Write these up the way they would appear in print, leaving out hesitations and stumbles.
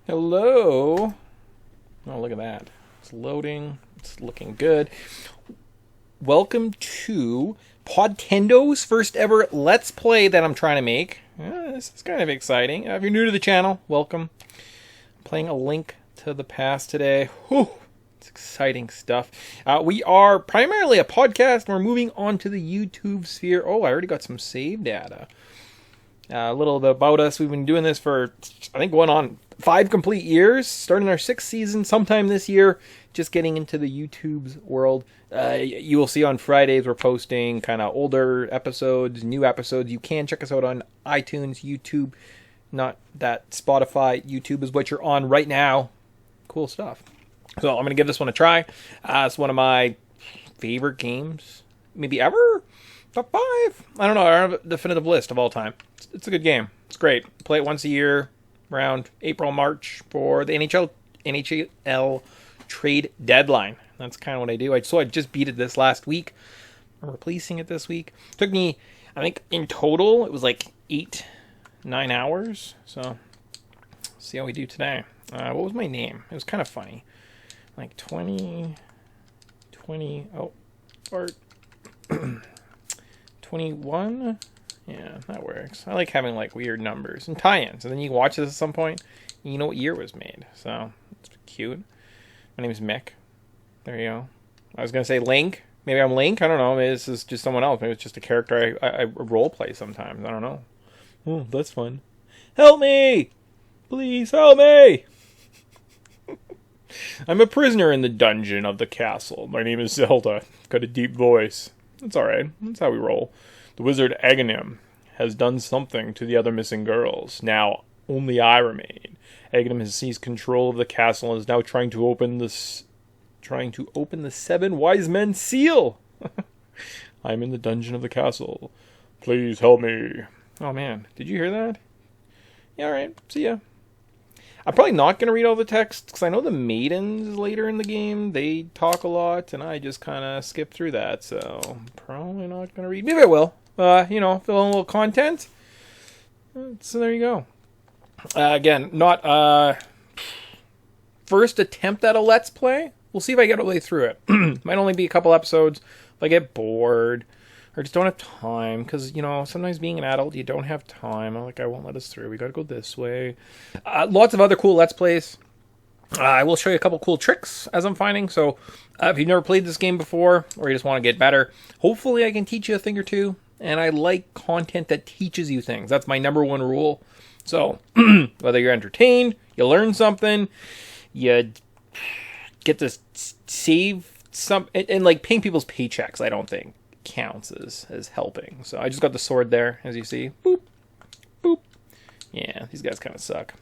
Hello. Oh, look at that. It's loading. It's looking good. Welcome to Podtendo's first ever Let's Play that I'm trying to make. This is kind of exciting. If you're new to the channel, welcome. I'm playing A Link to the Past today. Whew. It's exciting stuff. We are primarily a podcast. We're moving on to the YouTube sphere. Oh, I already got some save data. A little bit about us. We've been doing this for, I think, going on 5 complete years. Starting our 6th season sometime this year. Just getting into the YouTube's world. You will see on Fridays we're posting kind of older episodes, new episodes. You can check us out on iTunes, YouTube. Not that Spotify. YouTube is what you're on right now. Cool stuff. So I'm going to give this one a try. It's one of my favorite games, maybe ever. Top 5. I don't know. I have a definitive list of all time. It's a good game. It's great. Play it once a year around April, March for the NHL trade deadline. That's kind of what I do. So I just beat it this last week. I'm releasing it this week. Took me, I think in total, it was like 8-9 hours. So see how we do today. What was my name? It was kind of funny. Like 20, or 21. Yeah, that works. I like having like weird numbers and tie-ins, and then you can watch this at some point and you know what year it was made. So it's cute. My name is Mick. There you go. I was gonna say Link. Maybe I'm Link. I don't know. Maybe this is just someone else. Maybe it's just a character I role play sometimes. I don't know. Oh, that's fun. Help me! Please help me! I'm a prisoner in the dungeon of the castle. My name is Zelda. Got a deep voice. That's alright. That's how we roll. The wizard Aghanim has done something to the other missing girls. Now, only I remain. Aghanim has seized control of the castle and is now trying to open the 7 wise men seal. I'm in the dungeon of the castle. Please help me. Oh man, did you hear that? Yeah, alright. See ya. I'm probably not going to read all the text, because I know the maidens later in the game, they talk a lot, and I just kind of skip through that, so probably not going to read. Maybe I will. Fill in a little content. So there you go. Again, not first attempt at a Let's Play. We'll see if I get all the way through it. Might only be a couple episodes. If I get bored, or just don't have time, because, sometimes being an adult, you don't have time. I won't let us through. We got to go this way. Lots of other cool Let's Plays. I will show you a couple cool tricks, as I'm finding. So, if you've never played this game before, or you just want to get better, hopefully I can teach you a thing or two. And I like content that teaches you things. That's my number one rule. So, whether you're entertained, you learn something, you get to save some, and paying people's paychecks, I don't think counts as helping. So I just got the sword there, as you see. Boop, boop. Yeah, these guys kind of suck.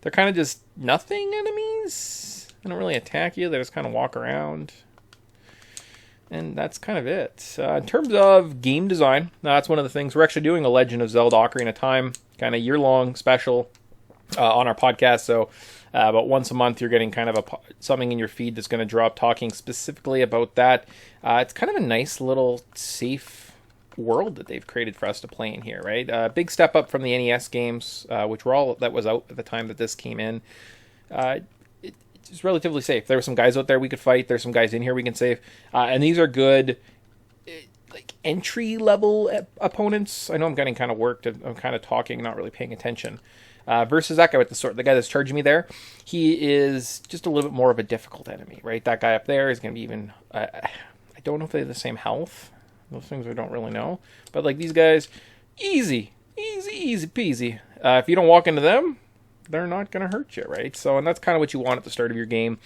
They're kind of just nothing enemies. They don't really attack you. They just kind of walk around. And that's kind of it. In terms of game design, that's one of the things. We're actually doing a Legend of Zelda Ocarina of Time kind of year-long special on our podcast. So about once a month, you're getting kind of something in your feed that's going to drop talking specifically about that. It's kind of a nice little safe world that they've created for us to play in here, right? Big step up from the NES games, which that was out at the time that this came in. It's relatively safe. There were some guys out there we could fight. There's some guys in here we can save. And these are good entry-level opponents. I know I'm getting kind of worked. I'm kind of talking, not really paying attention. Versus that guy with the sword. The guy that's charging me there, he is just a little bit more of a difficult enemy, right? That guy up there is going to be even... I don't know if they have the same health. Those things I don't really know. But these guys, easy peasy. If you don't walk into them, they're not going to hurt you, right? So, and that's kind of what you want at the start of your game.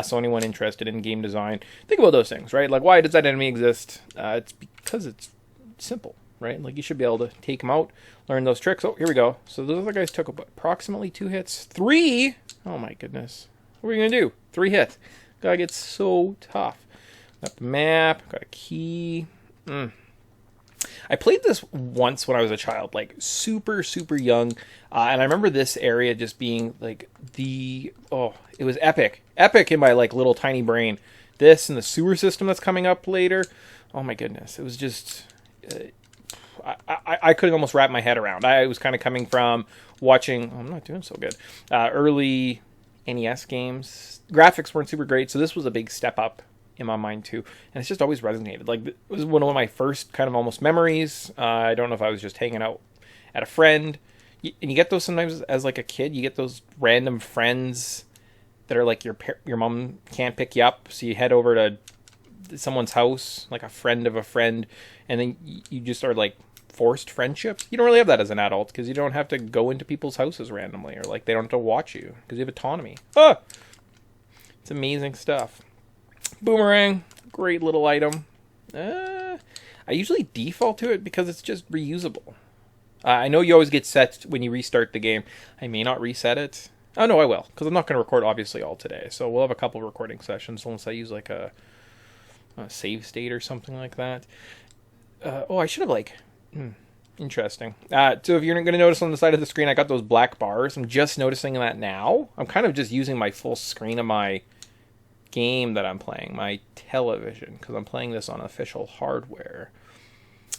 So anyone interested in game design, think about those things, right? Why does that enemy exist? It's because it's simple, right? You should be able to take them out, learn those tricks. Oh, here we go. So those other guys took approximately 2 hits. 3? Oh my goodness. What are we going to do? 3 hits. Guy gets so tough. Got the map, got a key. I played this once when I was a child, super, super young. And I remember this area just being it was epic. Epic in my little tiny brain. This and the sewer system that's coming up later. Oh my goodness. It was just, I couldn't almost wrap my head around. I was kind of coming from watching. Oh, I'm not doing so good. Early NES games. Graphics weren't super great, so this was a big step up in my mind too. And it's just always resonated. Like, it was one of my first kind of almost memories. I don't know if I was just hanging out at a friend. And you get those sometimes as like a kid. You get those random friends that are like your mom can't pick you up, so you head over to someone's house, like a friend of a friend, and then you just are like forced friendships. You don't really have that as an adult because you don't have to go into people's houses randomly, or like they don't have to watch you because you have autonomy. It's amazing stuff. Boomerang, great little item. I usually default to it because it's just reusable. I know you always get set when you restart the game. I may not reset it. Oh no, I will, because I'm not going to record obviously all today, so we'll have a couple recording sessions unless I use like a save state or something like that. I should have interesting. So if you're going to notice on the side of the screen, I got those black bars. I'm just noticing that now. I'm kind of just using my full screen of my game that I'm playing, my television, because I'm playing this on official hardware.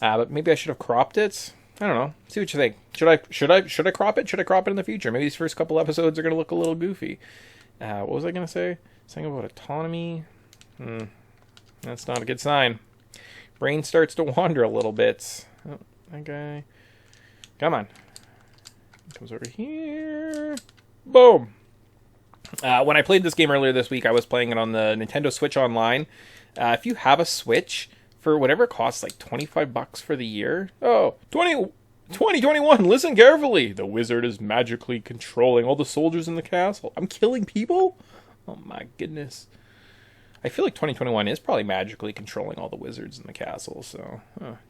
But maybe I should have cropped it. I don't know. See what you think. Should I crop it? Should I crop it in the future? Maybe these first couple episodes are going to look a little goofy. What was I going to say? Something about autonomy. That's not a good sign. Brain starts to wander a little bit. Oh, that guy. Come on. Comes over here. Boom. When I played this game earlier this week, I was playing it on the Nintendo Switch Online. If you have a Switch, for whatever it costs, like $25 for the year. 2021, listen carefully. The wizard is magically controlling all the soldiers in the castle. I'm killing people? Oh my goodness. I feel like 2021 is probably magically controlling all the wizards in the castle, so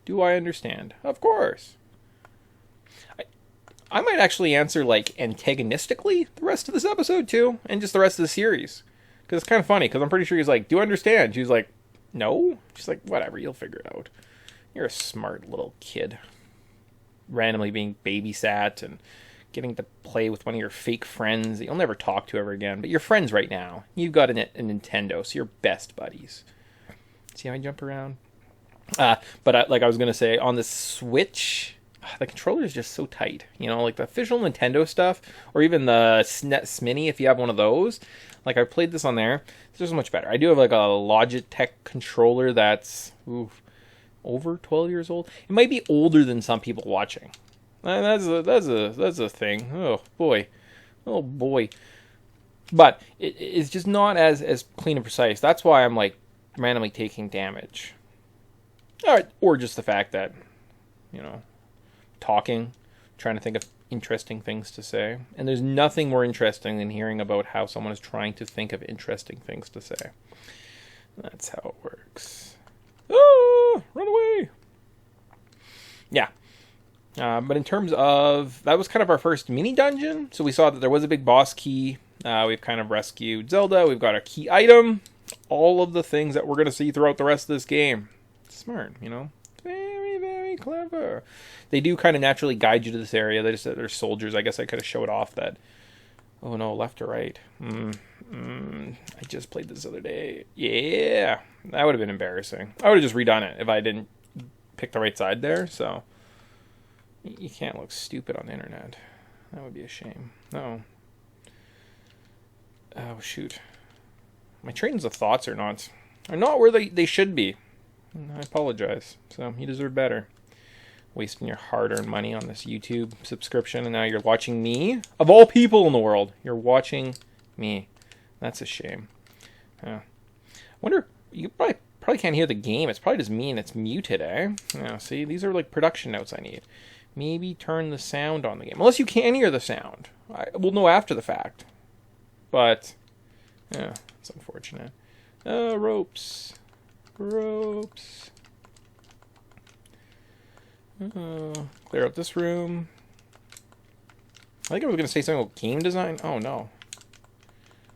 do I understand? Of course. I might actually answer, like, antagonistically the rest of this episode, too, and just the rest of the series. Because it's kind of funny, because I'm pretty sure he's like, do you understand? She's like, no? She's like, whatever, you'll figure it out. You're a smart little kid. Randomly being babysat and getting to play with one of your fake friends that you'll never talk to ever again, but you're friends right now. You've got a Nintendo, so you're best buddies. See how I jump around? But like I was going to say, on the Switch, the controller is just so tight. You know, like the official Nintendo stuff, or even the SNES Mini, if you have one of those. Like, I played this on there. It's just much better. I do have like a Logitech controller that's over 12 years old. It might be older than some people watching. That's a thing. Oh boy. But it's just not as clean and precise. That's why I'm like randomly taking damage. Alright, or just the fact that, you know, talking, trying to think of interesting things to say. And there's nothing more interesting than hearing about how someone is trying to think of interesting things to say. That's how it works. Oh, run away! Yeah. But in terms of, that was kind of our first mini dungeon. So we saw that there was a big boss key. We've kind of rescued Zelda. We've got a key item. All of the things that we're going to see throughout the rest of this game. Smart, you know? Very, very clever. They do kind of naturally guide you to this area. They're soldiers. I guess I could have showed off that. Oh no, left or right? I just played this the other day. Yeah, that would have been embarrassing. I would have just redone it if I didn't pick the right side there, so. You can't look stupid on the internet. That would be a shame. No. Oh, shoot. My trains of thoughts are not where they should be. I apologize. So, you deserve better. Wasting your hard-earned money on this YouTube subscription, and now you're watching me? Of all people in the world, you're watching me. That's a shame. I wonder, you probably can't hear the game. It's probably just me and it's muted, eh? Yeah, see, these are like production notes I need. Maybe turn the sound on the game. Unless you can hear the sound. We'll know after the fact. But, yeah, it's unfortunate. Ropes. Ropes. Clear out this room. I think I was going to say something about game design. Oh, no.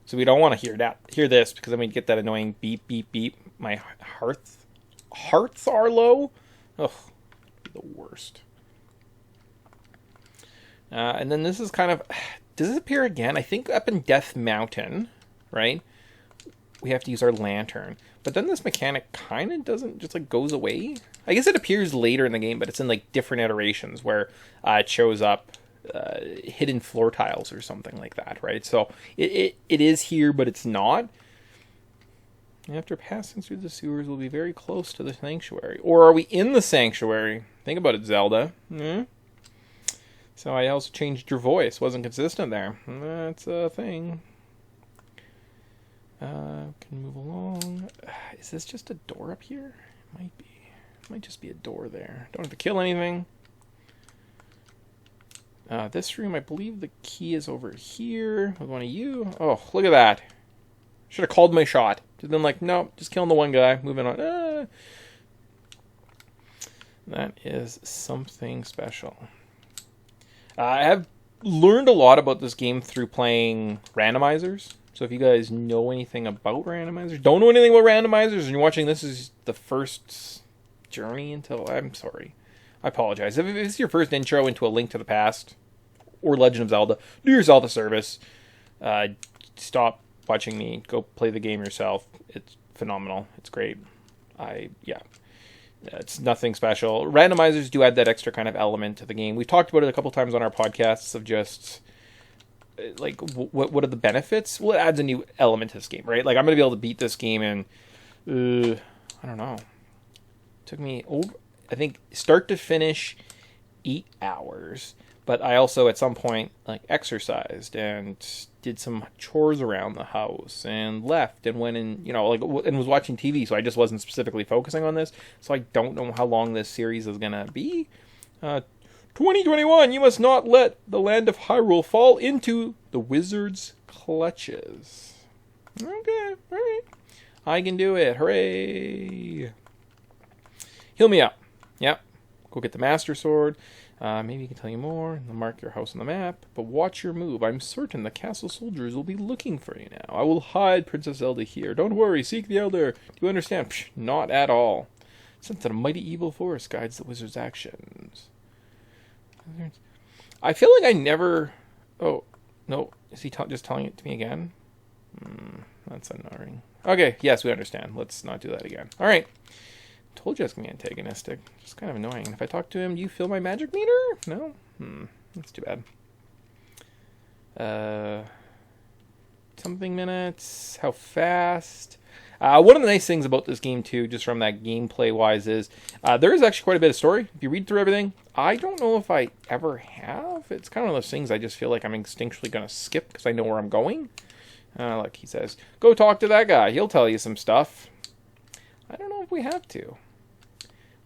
So we don't want to hear this, because then we get that annoying beep, beep, beep. My hearts are low. Ugh, the worst. And then this is kind of, does this appear again? I think up in Death Mountain, right? we have to use our lantern. But then this mechanic kind of doesn't just like goes away. I guess it appears later in the game, but it's in like different iterations where it shows up hidden floor tiles or something like that, right? So it is here, but it's not. After passing through the sewers, we'll be very close to the sanctuary. Or are we in the sanctuary? Think about it, Zelda. So I also changed your voice. Wasn't consistent there. That's a thing. Can move along. Is this just a door up here? It might be. It might just be a door there. Don't have to kill anything. This room, I believe the key is over here with one of you. Oh, look at that. Should have called my shot. Just been like, no, just killing the one guy. Moving on. That is something special. I have learned a lot about this game through playing randomizers. So if you guys know anything about randomizers, don't know anything about randomizers, and you're watching this is the first journey until... I'm sorry. I apologize. If it's your first intro into A Link to the Past or Legend of Zelda, do yourself a service. Stop watching me. Go play the game yourself. It's phenomenal. It's great. It's nothing special. Randomizers do add that extra kind of element to the game. We've talked about it a couple times on our podcasts of just like what are the benefits? Well, it adds a new element to this game, right? Like I'm going to be able to beat this game in I don't know. It took me I think start to finish 8 hours. But I also at some point like exercised and did some chores around the house and left and went and and was watching TV, so I just wasn't specifically focusing on this. So I don't know how long this series is gonna be. 2021, you must not let the land of Hyrule fall into the wizard's clutches. Okay, alright. I can do it. Hooray. Heal me up. Yep. Go get the Master Sword. Maybe he can tell you more, and they'll mark your house on the map, but watch your move. I'm certain the castle soldiers will be looking for you now. I will hide Princess Zelda here. Don't worry, seek the Elder. Do you understand? Psh, not at all. Since a mighty evil force guides the wizard's actions. I feel like I never... Oh, no. Is he just telling it to me again? That's annoying. Okay, yes, we understand. Let's not do that again. Alright. Told you I was going to be antagonistic. Just kind of annoying. If I talk to him, do you feel my magic meter? No? That's too bad. Something minutes. How fast? One of the nice things about this game, too, just from that gameplay-wise, is there is actually quite a bit of story. If you read through everything, I don't know if I ever have. It's kind of one of those things I just feel like I'm instinctually going to skip because I know where I'm going. Like he says, go talk to that guy. He'll tell you some stuff. I don't know if we have to.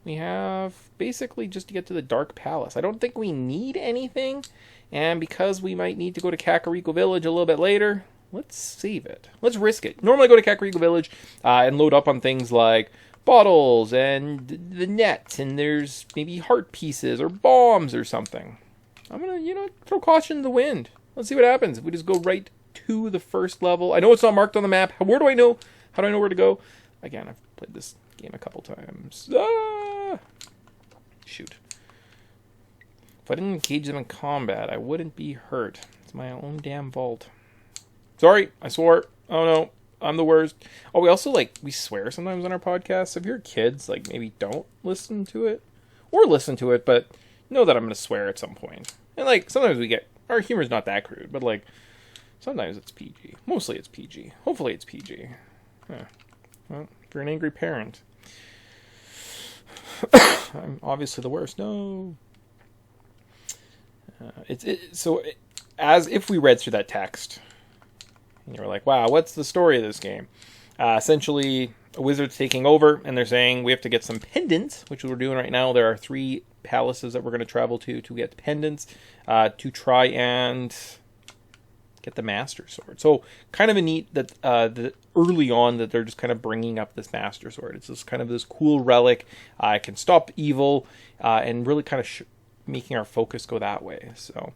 We have basically just to get to the Dark Palace. I don't think we need anything. And because we might need to go to Kakariko Village a little bit later, let's save it. Let's risk it. Normally I go to Kakariko Village and load up on things like bottles and the net. And there's maybe heart pieces or bombs or something. I'm going to, throw caution to the wind. Let's see what happens if we just go right to the first level. I know it's not marked on the map. Where do I know? How do I know where to go? Again, I've played this game a couple times. Shoot. If I didn't engage them in combat, I wouldn't be hurt. It's my own damn fault. Sorry, I swore. Oh no, I'm the worst. Oh, we also, we swear sometimes on our podcast. If you're kids, maybe don't listen to it. Or listen to it, but know that I'm going to swear at some point. And, sometimes our humor's not that crude, but, sometimes it's PG. Mostly it's PG. Hopefully it's PG. Yeah. Well, if you're an angry parent. I'm obviously the worst. No. As if we read through that text, and you're like, wow, what's the story of this game? Essentially, a wizard's taking over, and they're saying we have to get some pendants, which we're doing right now. There are 3 palaces that we're going to travel to get pendants, to try and get the Master Sword. So kind of a neat that early on that they're just kind of bringing up this Master Sword. It's just kind of this cool relic. It can stop evil and really kind of making our focus go that way. So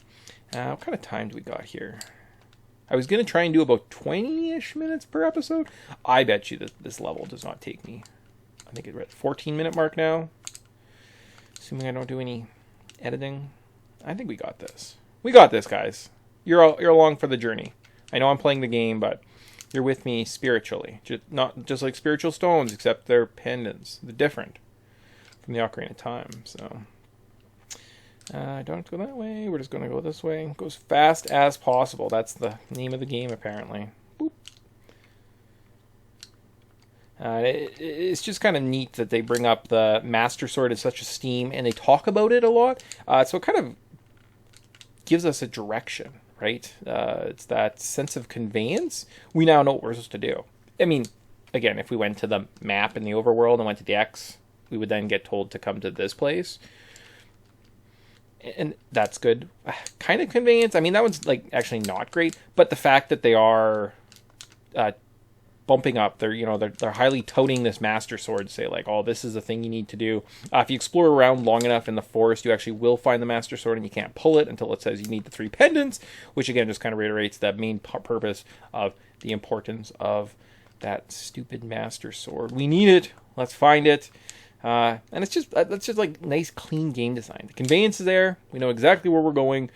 what kind of time do we got here? I was going to try and do about 20-ish minutes per episode. I bet you that this level does not take me. I think we're at the 14-minute mark now. Assuming I don't do any editing. I think we got this. We got this, guys. You're along for the journey. I know I'm playing the game, but you're with me spiritually. Not just like spiritual stones, except they're pendants. They're different from the Ocarina of Time. So I don't have to go that way. We're just going to go this way. Go as fast as possible. That's the name of the game, apparently. Boop. It's just kind of neat that they bring up the Master Sword in such esteem, and they talk about it a lot. So it kind of gives us a direction, right? It's that sense of conveyance. We now know what we're supposed to do. I mean, again, if we went to the map in the overworld and went to the X, we would then get told to come to this place. And that's good. Kind of conveyance. I mean, that one's like actually not great, but the fact that they are bumping up, they're highly touting this Master Sword to say like, oh, this is the thing you need to do. If you explore around long enough in the forest, you actually will find the Master Sword, and you can't pull it until it says you need the 3 pendants, which again just kind of reiterates that main purpose of the importance of that stupid Master Sword. We need it. Let's find it. And it's just that's just like nice, clean game design. The conveyance is there. We know exactly where we're going.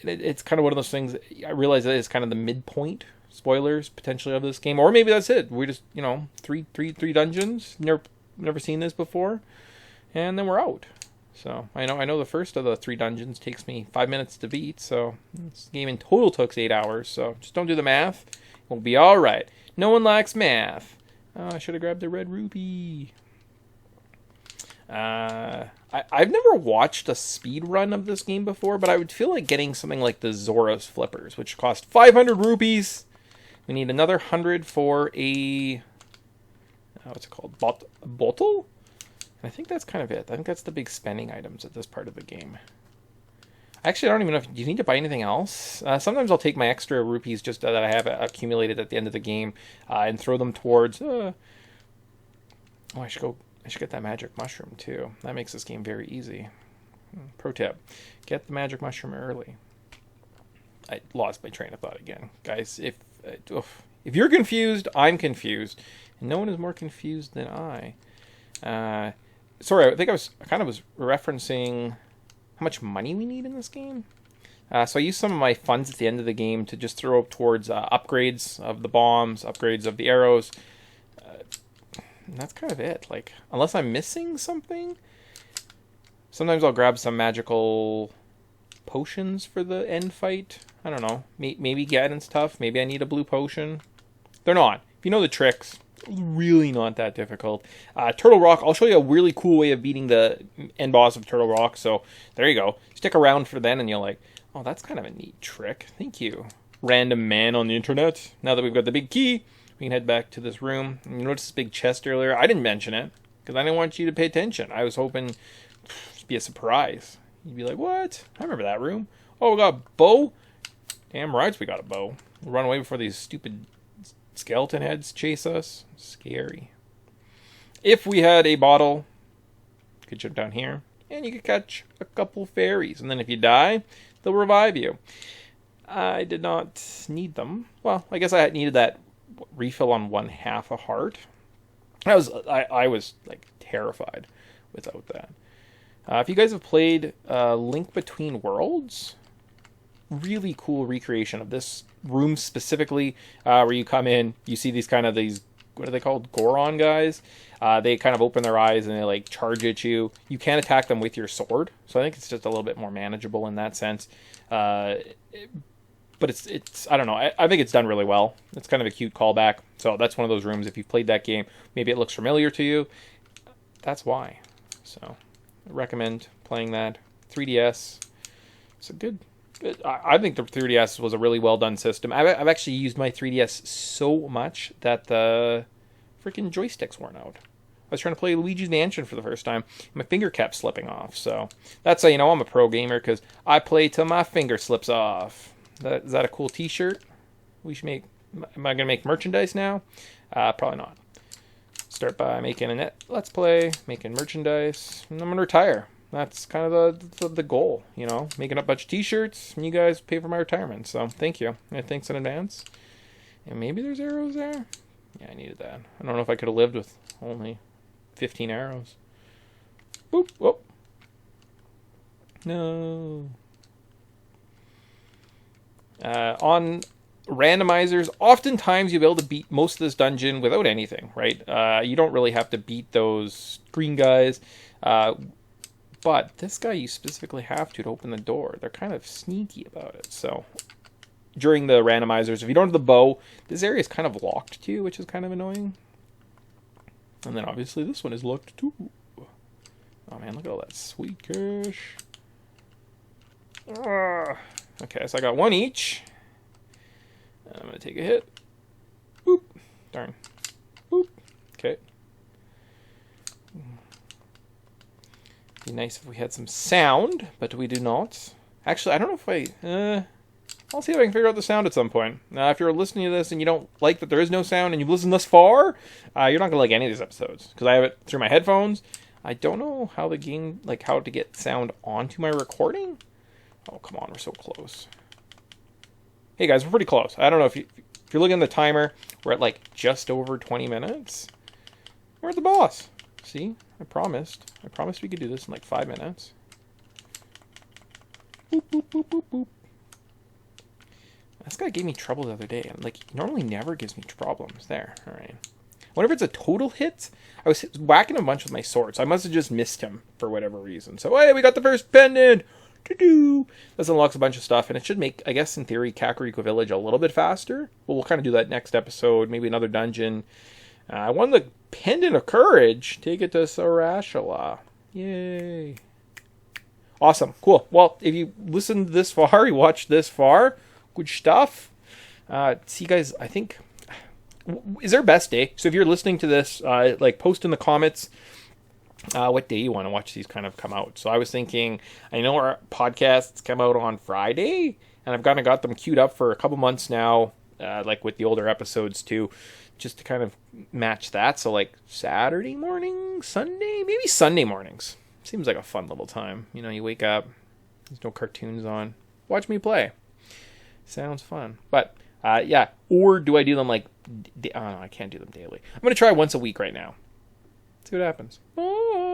It's kind of one of those things. I realize that it's kind of the midpoint. Spoilers potentially of this game, or maybe that's it. We just three dungeons. Never seen this before, and then we're out. So I know the first of the 3 dungeons takes me 5 minutes to beat. So this game in total took 8 hours. So just don't do the math. We'll be all right. No one likes math. Oh, I should have grabbed the red rupee. I've never watched a speed run of this game before, but I would feel like getting something like the Zora's Flippers, which cost 500 rupees. We need another 100 for a what's it called? Bottle? And I think that's kind of it. I think that's the big spending items at this part of the game. Actually, I don't even know if you need to buy anything else. Sometimes I'll take my extra rupees just that I have accumulated at the end of the game and throw them towards. I should get that magic mushroom too. That makes this game very easy. Pro tip: get the magic mushroom early. I lost my train of thought again, guys. If you're confused, I'm confused, and no one is more confused than I. Sorry, I think I kind of was referencing how much money we need in this game. So I used some of my funds at the end of the game to just throw up towards upgrades of the bombs, upgrades of the arrows. And that's kind of it. Like, unless I'm missing something, sometimes I'll grab some magical potions for the end fight. I don't know. Maybe Gaddon's tough. Maybe I need a blue potion. They're not. If you know the tricks, really not that difficult. Turtle Rock, I'll show you a really cool way of beating the end boss of Turtle Rock. So there you go. Stick around for then and you're like, oh, that's kind of a neat trick. Thank you, random man on the internet. Now that we've got the big key, we can head back to this room. You notice this big chest earlier? I didn't mention it because I didn't want you to pay attention. I was hoping it'd be a surprise. You'd be like, what? I remember that room. Oh, we got a bow? Damn right we got a bow. We'll run away before these stupid skeleton heads chase us. Scary. If we had a bottle, you could jump down here, and you could catch a couple fairies. And then if you die, they'll revive you. I did not need them. Well, I guess I needed that refill on 1/2 a heart. I was like terrified without that. If you guys have played Link Between Worlds, really cool recreation of this room specifically, where you come in, you see these what are they called? Goron guys. They kind of open their eyes and they like charge at you. You can't attack them with your sword, so I think it's just a little bit more manageable in that sense. But it's I don't know. I think it's done really well. It's kind of a cute callback. So that's one of those rooms. If you've played that game, maybe it looks familiar to you. That's why. So I recommend playing that. 3DS. It's a good. I think the 3DS was a really well done system. I've actually used my 3DS so much that the freaking joysticks weren't out. I was trying to play Luigi's Mansion for the first time. My finger kept slipping off. So that's how you know I'm a pro gamer, because I play till my finger slips off. Is that a cool t-shirt we should make? Am I going to make merchandise now? Probably not. Start by making a Let's Play, making merchandise, and I'm going to retire. That's kind of the goal, making up a bunch of t-shirts, and you guys pay for my retirement. So thank you. And thanks in advance. And maybe there's arrows there? Yeah, I needed that. I don't know if I could have lived with only 15 arrows. Boop. Whoop. No. On randomizers. Oftentimes you'll be able to beat most of this dungeon without anything, right? You don't really have to beat those green guys. But this guy you specifically have to open the door. They're kind of sneaky about it. So during the randomizers, if you don't have the bow, this area is kind of locked too, which is kind of annoying. And then obviously this one is locked too. Oh man, look at all that sweet cash. Okay, so I got one each. I'm going to take a hit. Boop. Darn. Boop. Okay. Be nice if we had some sound, but we do not. Actually, I don't know if I'll see if I can figure out the sound at some point. Now, if you're listening to this and you don't like that there is no sound and you've listened thus far, you're not going to like any of these episodes. Because I have it through my headphones. I don't know how the game, like how to get sound onto my recording. Oh, come on, we're so close. Hey guys, we're pretty close. I don't know if you're looking at the timer, we're at like just over 20 minutes. We're at the boss. See? I promised we could do this in like 5 minutes. Boop, boop, boop, boop, boop. This guy gave me trouble the other day. And like, he normally never gives me problems. There. All right. Whenever it's a total hit, I was whacking a bunch with my sword, so I must have just missed him for whatever reason. So, hey, we got the first pendant! To-do! This unlocks a bunch of stuff, and it should make, I guess, in theory, Kakariko Village a little bit faster. But we'll kind of do that next episode, maybe another dungeon. I won the Pendant of Courage. Take it to Sarashala. Yay. Awesome. Cool. Well, if you listened this far, you watched this far, good stuff. See, guys, I think... Is there a best day? So if you're listening to this, like, post in the comments what day you want to watch these kind of come out. So I was thinking, I know our podcasts come out on Friday, and I've kind of got them queued up for a couple months now, like with the older episodes too, just to kind of match that. So like Saturday morning, Sunday, maybe Sunday mornings. Seems like a fun little time. You know, you wake up, there's no cartoons on. Watch me play. Sounds fun. But yeah, or do I do them like, I don't know, I can't do them daily. I'm going to try once a week right now. See what happens. Oh.